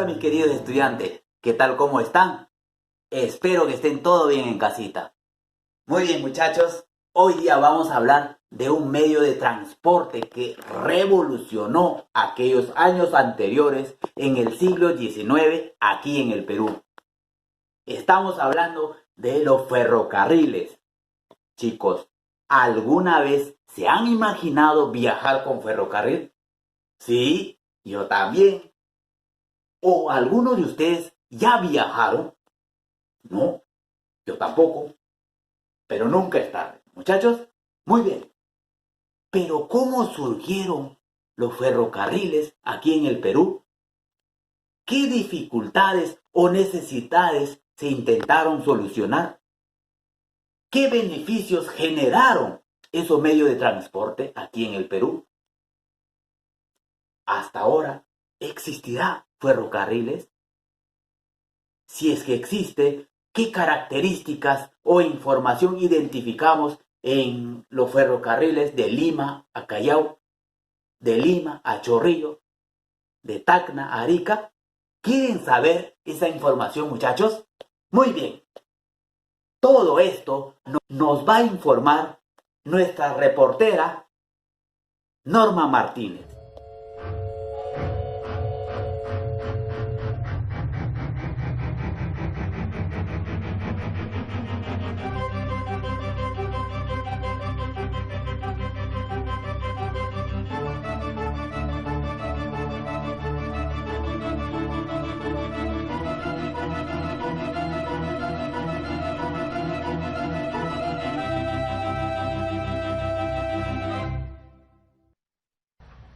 Hola mis queridos estudiantes, ¿qué tal? ¿Cómo están? Espero que estén todo bien en casita. Muy bien muchachos, hoy día vamos a hablar de un medio de transporte que revolucionó aquellos años anteriores en el siglo XIX aquí en el Perú. Estamos hablando de los ferrocarriles. Chicos, ¿alguna vez se han imaginado viajar con ferrocarril? Sí, yo también. ¿O algunos de ustedes ya viajaron? No, yo tampoco. Pero nunca es tarde. Muchachos, muy bien. Pero ¿cómo surgieron los ferrocarriles aquí en el Perú? ¿Qué dificultades o necesidades se intentaron solucionar? ¿Qué beneficios generaron esos medios de transporte aquí en el Perú? Hasta ahora, ¿existirá ferrocarriles? Si es que existe, ¿qué características o información identificamos en los ferrocarriles de Lima a Callao, de Lima a Chorrillos, de Tacna a Arica? ¿Quieren saber esa información, muchachos? Muy bien. Todo esto nos va a informar nuestra reportera Norma Martínez.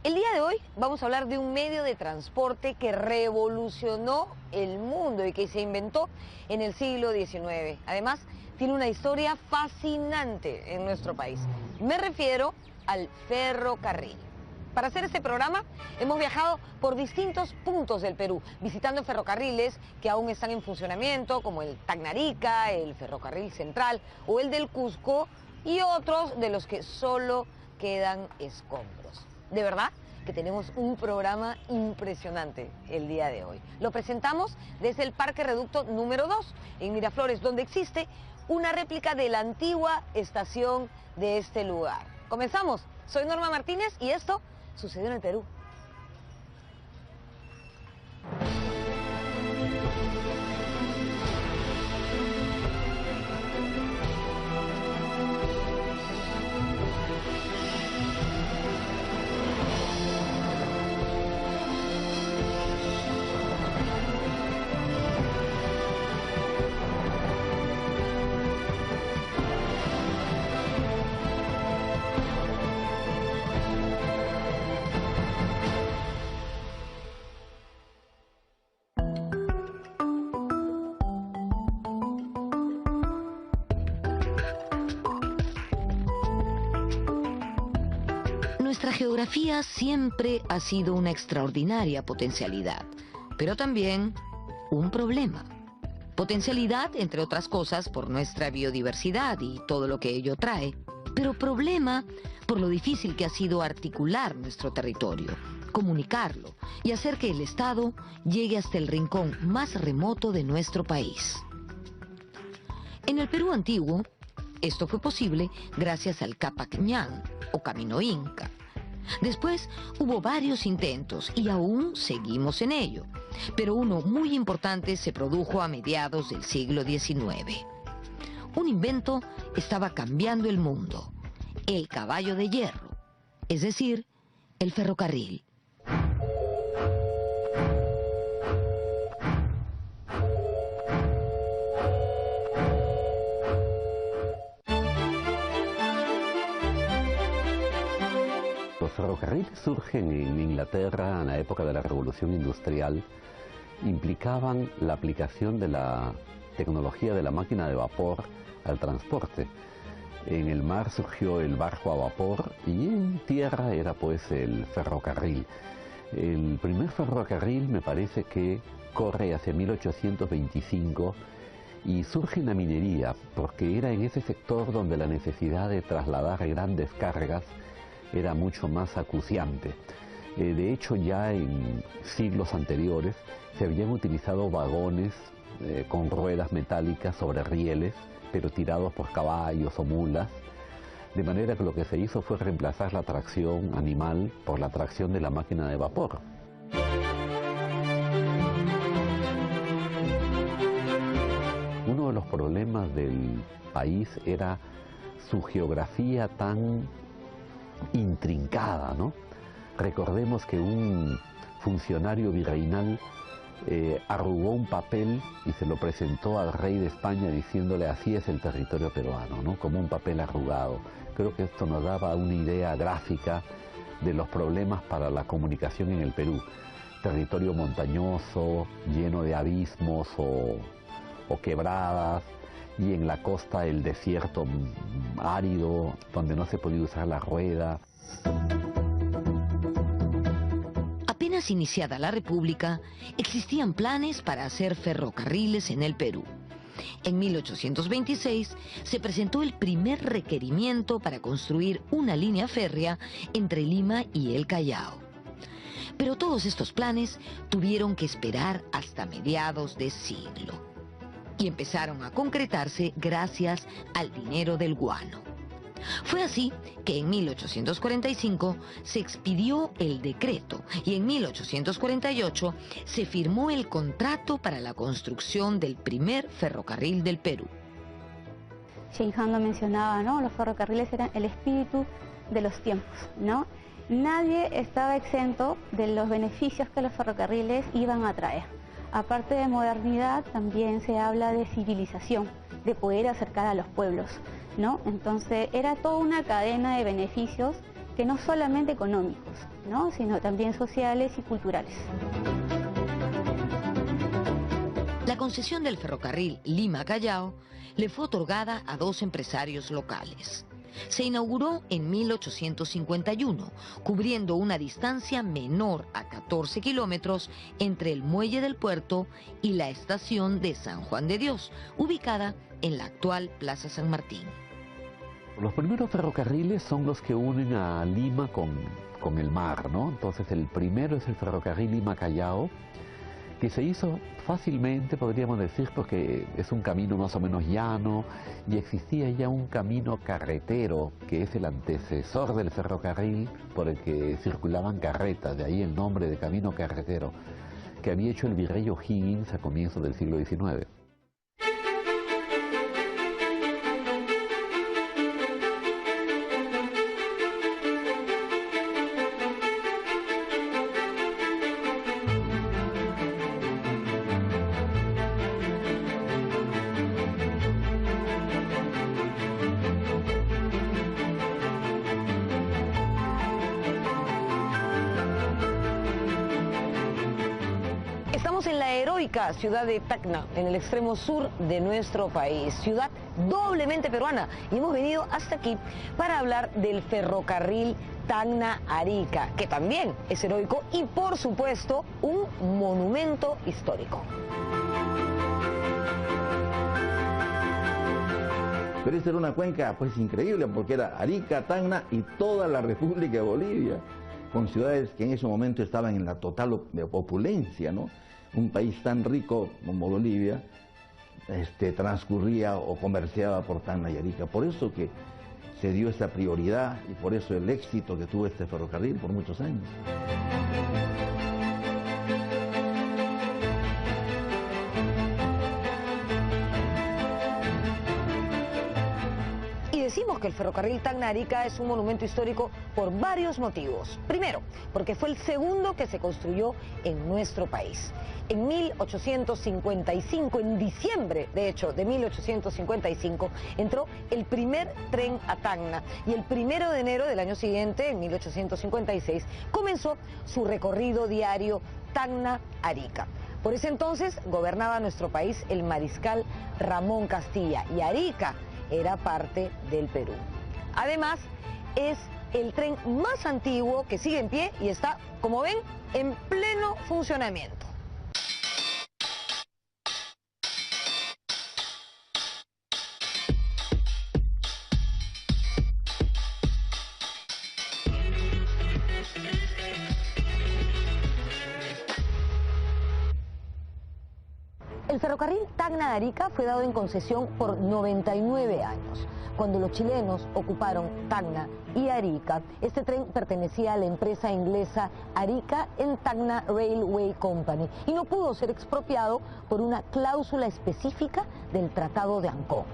El día de hoy vamos a hablar de un medio de transporte que revolucionó el mundo y que se inventó en el siglo XIX. Además, tiene una historia fascinante en nuestro país. Me refiero al ferrocarril. Para hacer este programa hemos viajado por distintos puntos del Perú, visitando ferrocarriles que aún están en funcionamiento, como el Tacna-Arica, el Ferrocarril Central o el del Cusco, y otros de los que solo quedan escombros. De verdad que tenemos un programa impresionante el día de hoy. Lo presentamos desde el Parque Reducto número 2 en Miraflores, donde existe una réplica de la antigua estación de este lugar. Comenzamos. Soy Norma Martínez y esto sucedió en el Perú. Nuestra geografía siempre ha sido una extraordinaria potencialidad, pero también un problema. Potencialidad, entre otras cosas, por nuestra biodiversidad y todo lo que ello trae, pero problema por lo difícil que ha sido articular nuestro territorio, comunicarlo y hacer que el Estado llegue hasta el rincón más remoto de nuestro país. En el Perú antiguo, esto fue posible gracias al Capac Ñan, o Camino Inca. Después hubo varios intentos y aún seguimos en ello, pero uno muy importante se produjo a mediados del siglo XIX. Un invento estaba cambiando el mundo: el caballo de hierro, es decir, el ferrocarril. Los ferrocarriles surgen en Inglaterra en la época de la Revolución Industrial. Implicaban la aplicación de la tecnología de la máquina de vapor al transporte. En el mar surgió el barco a vapor y en tierra era pues el ferrocarril. El primer ferrocarril me parece que corre hacia 1825 y surge en la minería, porque era en ese sector donde la necesidad de trasladar grandes cargas era mucho más acuciante. De hecho, ya en siglos anteriores se habían utilizado vagones con ruedas metálicas sobre rieles, pero tirados por caballos o mulas, de manera que lo que se hizo fue reemplazar la tracción animal por la tracción de la máquina de vapor. Uno de los problemas del país era su geografía tan intrincada, ¿no? Recordemos que un funcionario virreinal arrugó un papel y se lo presentó al rey de España diciéndole: así es el territorio peruano, ¿no? Como un papel arrugado. Creo que esto nos daba una idea gráfica de los problemas para la comunicación en el Perú. Territorio montañoso, lleno de abismos o quebradas, y en la costa el desierto árido, donde no se podía usar la rueda. Apenas iniciada la República, existían planes para hacer ferrocarriles en el Perú. En 1826 se presentó el primer requerimiento para construir una línea férrea entre Lima y el Callao. Pero todos estos planes tuvieron que esperar hasta mediados de siglo. Y empezaron a concretarse gracias al dinero del guano. Fue así que en 1845 se expidió el decreto y en 1848 se firmó el contrato para la construcción del primer ferrocarril del Perú. Shin Han lo mencionaba, ¿no? Los ferrocarriles eran el espíritu de los tiempos, ¿no? Nadie estaba exento de los beneficios que los ferrocarriles iban a traer. Aparte de modernidad, también se habla de civilización, de poder acercar a los pueblos, ¿no? Entonces era toda una cadena de beneficios que no solamente económicos, ¿no? Sino también sociales y culturales. La concesión del ferrocarril Lima-Callao le fue otorgada a dos empresarios locales. Se inauguró en 1851, cubriendo una distancia menor a 14 kilómetros entre el muelle del puerto y la estación de San Juan de Dios, ubicada en la actual Plaza San Martín. Los primeros ferrocarriles son los que unen a Lima con el mar, ¿no? Entonces el primero es el ferrocarril Lima-Callao, que se hizo fácilmente, podríamos decir, porque es un camino más o menos llano y existía ya un camino carretero que es el antecesor del ferrocarril por el que circulaban carretas, de ahí el nombre de camino carretero, que había hecho el virrey O'Higgins a comienzos del siglo XIX. Estamos en la heroica ciudad de Tacna, en el extremo sur de nuestro país, ciudad doblemente peruana, y hemos venido hasta aquí para hablar del ferrocarril Tacna-Arica, que también es heroico y por supuesto un monumento histórico. Pero esta era una cuenca pues increíble, porque era Arica, Tacna y toda la República de Bolivia, con ciudades que en ese momento estaban en la total opulencia, ¿no? Un país tan rico como Bolivia transcurría o comerciaba por Tacna y Arica. Por eso que se dio esta prioridad y por eso el éxito que tuvo este ferrocarril por muchos años. Decimos que el ferrocarril Tacna-Arica es un monumento histórico por varios motivos. Primero, porque fue el segundo que se construyó en nuestro país. En 1855, en diciembre, de hecho, de 1855, entró el primer tren a Tacna y el 1 de enero del año siguiente, en 1856, comenzó su recorrido diario Tacna-Arica. Por ese entonces gobernaba nuestro país el mariscal Ramón Castilla y Arica era parte del Perú. Además, es el tren más antiguo que sigue en pie y está, como ven, en pleno funcionamiento. El ferrocarril Tacna-Arica fue dado en concesión por 99 años. Cuando los chilenos ocuparon Tacna y Arica, este tren pertenecía a la empresa inglesa Arica and Tacna Railway Company y no pudo ser expropiado por una cláusula específica del Tratado de Ancón.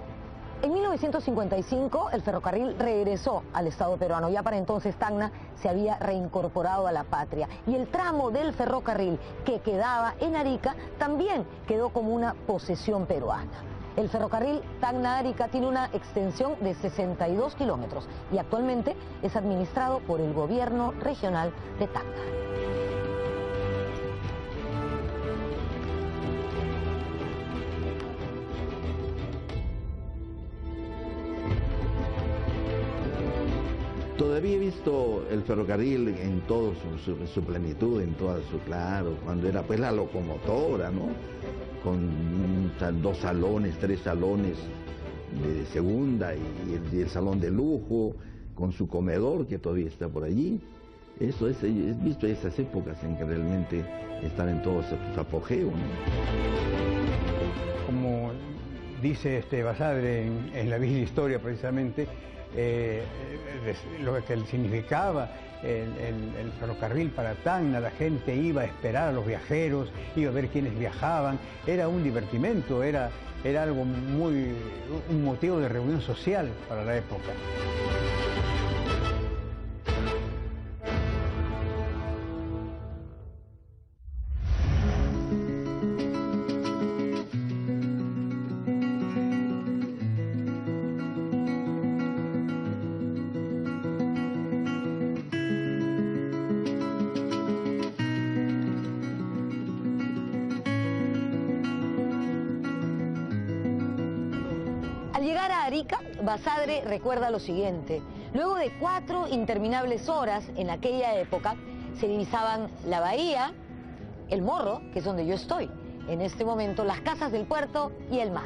En 1955 el ferrocarril regresó al Estado peruano. Ya para entonces Tacna se había reincorporado a la patria y el tramo del ferrocarril que quedaba en Arica también quedó como una posesión peruana. El ferrocarril Tacna-Arica tiene una extensión de 62 kilómetros y actualmente es administrado por el gobierno regional de Tacna. Todavía he visto el ferrocarril en toda su plenitud, en toda su, claro, cuando era pues la locomotora, ¿no? Con 2 salones, 3 salones de segunda y el salón de lujo, con su comedor que todavía está por allí. Eso es, he visto esas épocas en que realmente están en todo su apogeo, ¿no? Como dice Basadre en la Vieja Historia precisamente, lo que significaba el ferrocarril para Tacna, la gente iba a esperar a los viajeros, iba a ver quiénes viajaban, era un divertimento, era algo un motivo de reunión social para la época. Al llegar a Arica, Basadre recuerda lo siguiente: luego de 4 interminables horas en aquella época, se divisaban la bahía, el Morro, que es donde yo estoy en este momento, las casas del puerto y el mar.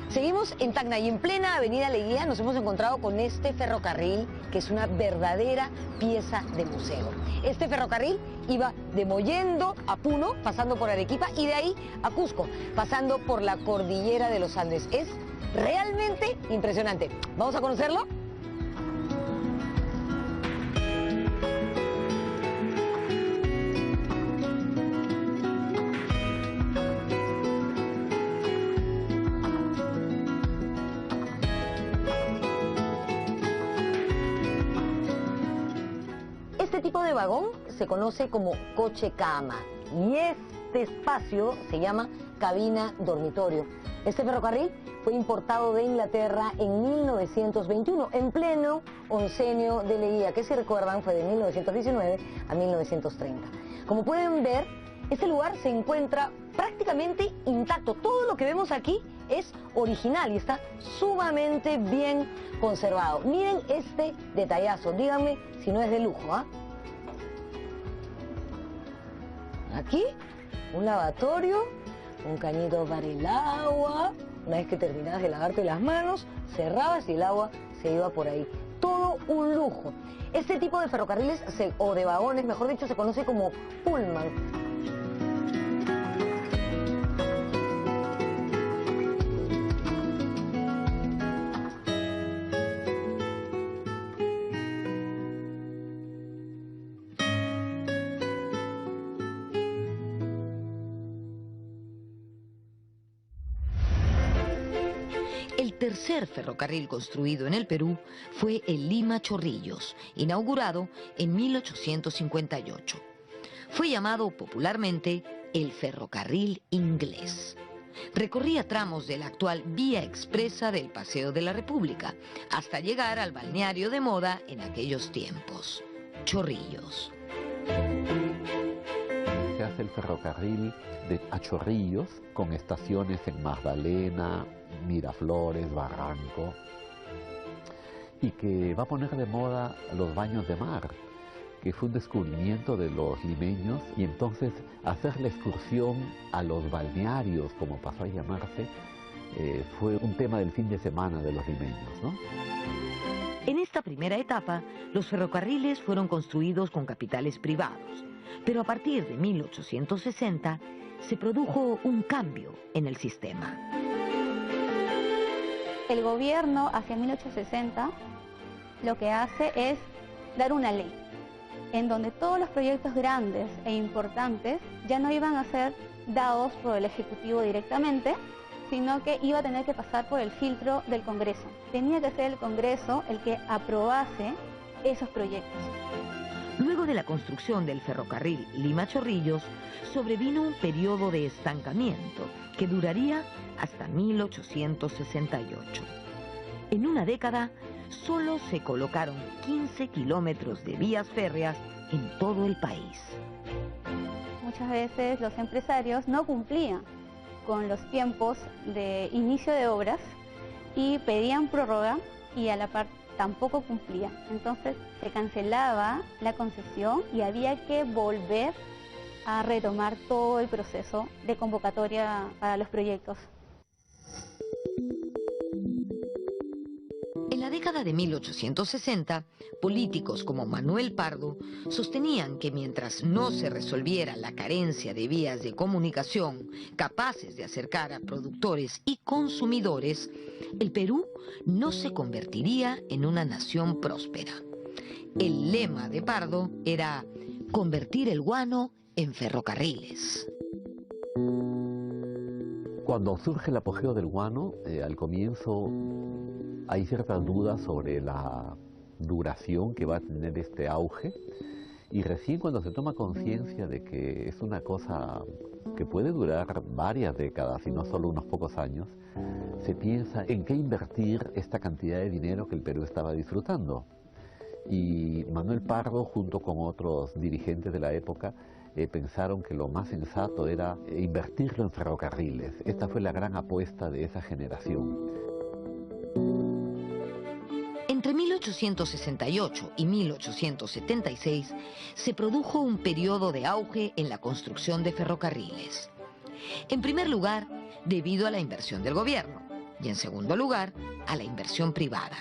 Seguimos en Tacna y en plena avenida Leguía nos hemos encontrado con este ferrocarril que es una verdadera pieza de museo. Este ferrocarril iba de Mollendo a Puno, pasando por Arequipa, y de ahí a Cusco, pasando por la cordillera de los Andes. Es realmente impresionante. ¿Vamos a conocerlo? Este tipo de vagón se conoce como coche cama y este espacio se llama cabina dormitorio. Este ferrocarril fue importado de Inglaterra en 1921, en pleno oncenio de Leguía, que si recuerdan fue de 1919 a 1930. Como pueden ver, este lugar se encuentra prácticamente intacto. Todo lo que vemos aquí es original y está sumamente bien conservado. Miren este detallazo, díganme si no es de lujo, ¿ah? Aquí, un lavatorio, un cañito para el agua. Una vez que terminabas de lavarte las manos, cerrabas y el agua se iba por ahí. Todo un lujo. Este tipo de ferrocarriles, o de vagones, mejor dicho, se conoce como pullman. El tercer ferrocarril construido en el Perú fue el Lima-Chorrillos, inaugurado en 1858. Fue llamado popularmente el ferrocarril inglés. Recorría tramos de la actual vía expresa del Paseo de la República, hasta llegar al balneario de moda en aquellos tiempos, Chorrillos. Se hace el ferrocarril a Chorrillos, con estaciones en Magdalena, Miraflores, Barranco, y que va a poner de moda los baños de mar, que fue un descubrimiento de los limeños, y entonces hacer la excursión a los balnearios, como pasó a llamarse, fue un tema del fin de semana de los limeños, ¿no? En esta primera etapa, los ferrocarriles fueron construidos con capitales privados, pero a partir de 1860 se produjo un cambio en el sistema. El gobierno, hacia 1860, lo que hace es dar una ley, en donde todos los proyectos grandes e importantes ya no iban a ser dados por el Ejecutivo directamente, sino que iba a tener que pasar por el filtro del Congreso. Tenía que ser el Congreso el que aprobase esos proyectos. Luego de la construcción del ferrocarril Lima-Chorrillos, sobrevino un periodo de estancamiento que duraría hasta 1868. En una década, solo se colocaron 15 kilómetros de vías férreas en todo el país. Muchas veces los empresarios no cumplían con los tiempos de inicio de obras y pedían prórroga y a la par tampoco cumplían. Entonces se cancelaba la concesión y había que volver a retomar todo el proceso de convocatoria para los proyectos. En la década de 1860, políticos como Manuel Pardo sostenían que mientras no se resolviera la carencia de vías de comunicación capaces de acercar a productores y consumidores, el Perú no se convertiría en una nación próspera. El lema de Pardo era convertir el guano en ferrocarriles. Cuando surge el apogeo del guano, al comienzo hay ciertas dudas sobre la duración que va a tener este auge, y recién cuando se toma conciencia de que es una cosa que puede durar varias décadas y no solo unos pocos años, se piensa en qué invertir esta cantidad de dinero que el Perú estaba disfrutando. Y Manuel Pardo, junto con otros dirigentes de la época, pensaron que lo más sensato era invertirlo en ferrocarriles. Esta fue la gran apuesta de esa generación. Entre 1868 y 1876 se produjo un periodo de auge en la construcción de ferrocarriles. En primer lugar, debido a la inversión del gobierno, y en segundo lugar, a la inversión privada.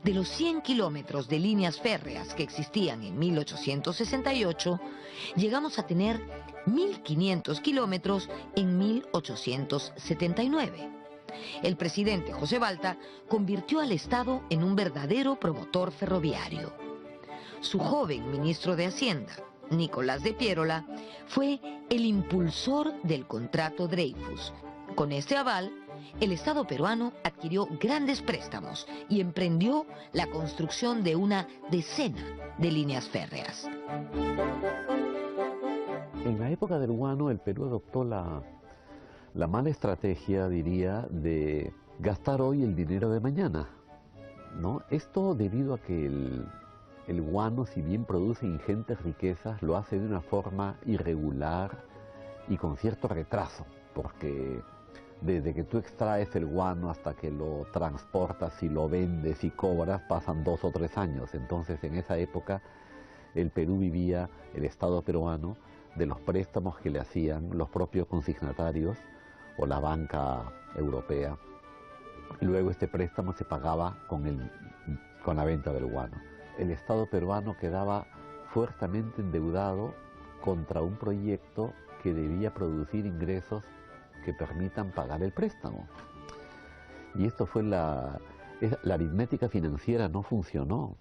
De los 100 kilómetros de líneas férreas que existían en 1868, llegamos a tener 1.500 kilómetros en 1879. El presidente José Balta convirtió al Estado en un verdadero promotor ferroviario. Su joven ministro de Hacienda, Nicolás de Piérola, fue el impulsor del contrato Dreyfus. Con este aval, el Estado peruano adquirió grandes préstamos y emprendió la construcción de una decena de líneas férreas. En la época del guano, el Perú adoptó la mala estrategia, diría, de gastar hoy el dinero de mañana, ¿no? Esto debido a que el guano, si bien produce ingentes riquezas, lo hace de una forma irregular y con cierto retraso, porque desde que tú extraes el guano hasta que lo transportas y lo vendes y cobras, pasan 2 o 3 años. Entonces, en esa época, el Perú vivía, el Estado peruano, de los préstamos que le hacían los propios consignatarios o la banca europea. Luego este préstamo se pagaba con la venta del guano. El Estado peruano quedaba fuertemente endeudado contra un proyecto que debía producir ingresos que permitan pagar el préstamo. Y esto fue la aritmética financiera no funcionó.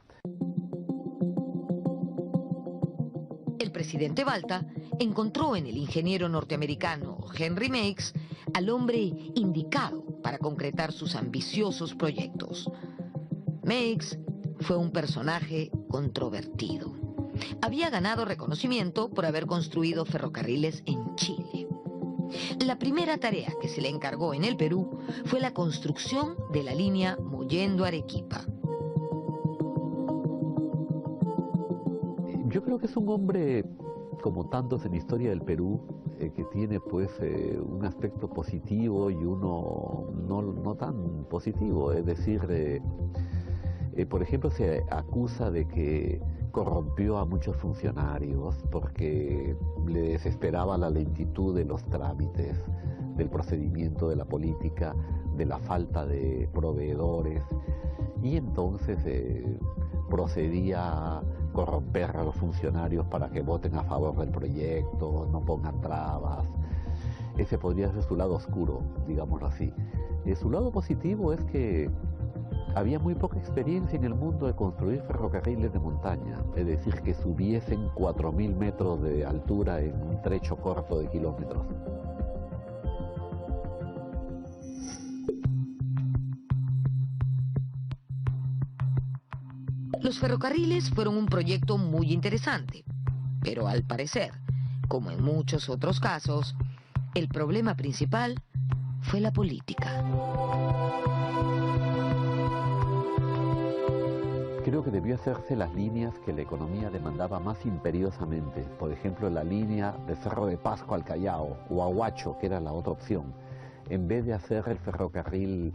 El presidente Balta encontró en el ingeniero norteamericano Henry Meigs al hombre indicado para concretar sus ambiciosos proyectos. Meigs fue un personaje controvertido. Había ganado reconocimiento por haber construido ferrocarriles en Chile. La primera tarea que se le encargó en el Perú fue la construcción de la línea Mollendo-Arequipa. Yo creo que es un hombre como tantos en la historia del Perú, que tiene pues un aspecto positivo y uno no tan positivo. Es decir, por ejemplo, se acusa de que corrompió a muchos funcionarios porque le desesperaba la lentitud de los trámites, del procedimiento de la política, de la falta de proveedores, y entonces procedía a corromper a los funcionarios para que voten a favor del proyecto, no pongan trabas. Ese podría ser su lado oscuro, digámoslo así. Su lado positivo es que había muy poca experiencia en el mundo de construir ferrocarriles de montaña, es decir, que subiesen 4.000 metros de altura en un trecho corto de kilómetros. Los ferrocarriles fueron un proyecto muy interesante, pero al parecer, como en muchos otros casos, el problema principal fue la política. Creo que debió hacerse las líneas que la economía demandaba más imperiosamente. Por ejemplo, la línea de Cerro de Pasco al Callao o a Huacho, que era la otra opción. En vez de hacer el ferrocarril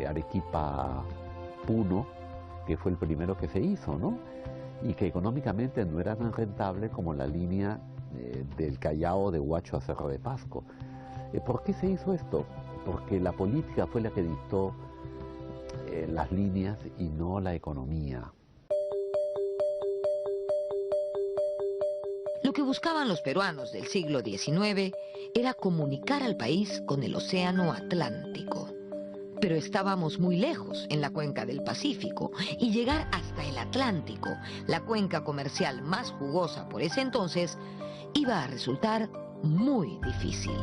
Arequipa-Puno, que fue el primero que se hizo, ¿no? Y que económicamente no era tan rentable como la línea del Callao de Huacho a Cerro de Pasco. ¿Por qué se hizo esto? Porque la política fue la que dictó las líneas y no la economía. Lo que buscaban los peruanos del siglo XIX era comunicar al país con el océano Atlántico. Pero estábamos muy lejos en la cuenca del Pacífico y llegar hasta el Atlántico, la cuenca comercial más jugosa por ese entonces, iba a resultar muy difícil.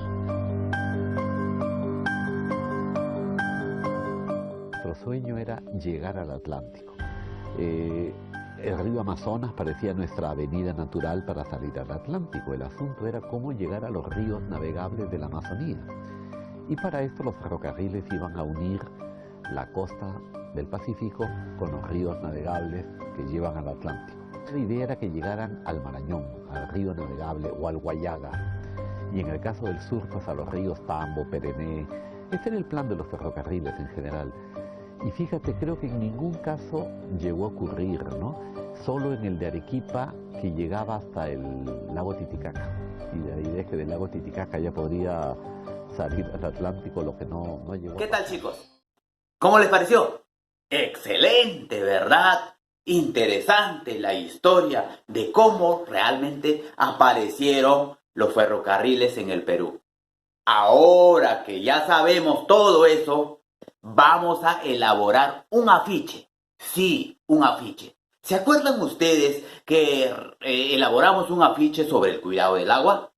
Nuestro sueño era llegar al Atlántico. El río Amazonas parecía nuestra avenida natural para salir al Atlántico. El asunto era cómo llegar a los ríos navegables de la Amazonía. Y para esto los ferrocarriles iban a unir la costa del Pacífico con los ríos navegables que llevan al Atlántico. La idea era que llegaran al Marañón, al río navegable o al Guayaga. Y en el caso del sur, pues a los ríos Tambo, Perené. Ese era el plan de los ferrocarriles en general. Y fíjate, creo que en ningún caso llegó a ocurrir, ¿no? Solo en el de Arequipa, que llegaba hasta el lago Titicaca. Y la idea es que del lago Titicaca ya podría salir al Atlántico, lo que no llegó. ¿Qué tal, chicos? ¿Cómo les pareció? Excelente, ¿verdad? Interesante la historia de cómo realmente aparecieron los ferrocarriles en el Perú. Ahora que ya sabemos todo eso, vamos a elaborar un afiche. Sí, un afiche. ¿Se acuerdan ustedes que elaboramos un afiche sobre el cuidado del agua?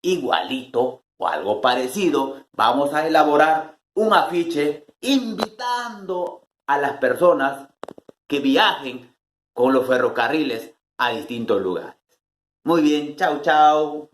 Igualito o algo parecido, vamos a elaborar un afiche invitando a las personas que viajen con los ferrocarriles a distintos lugares. Muy bien, chao, chao.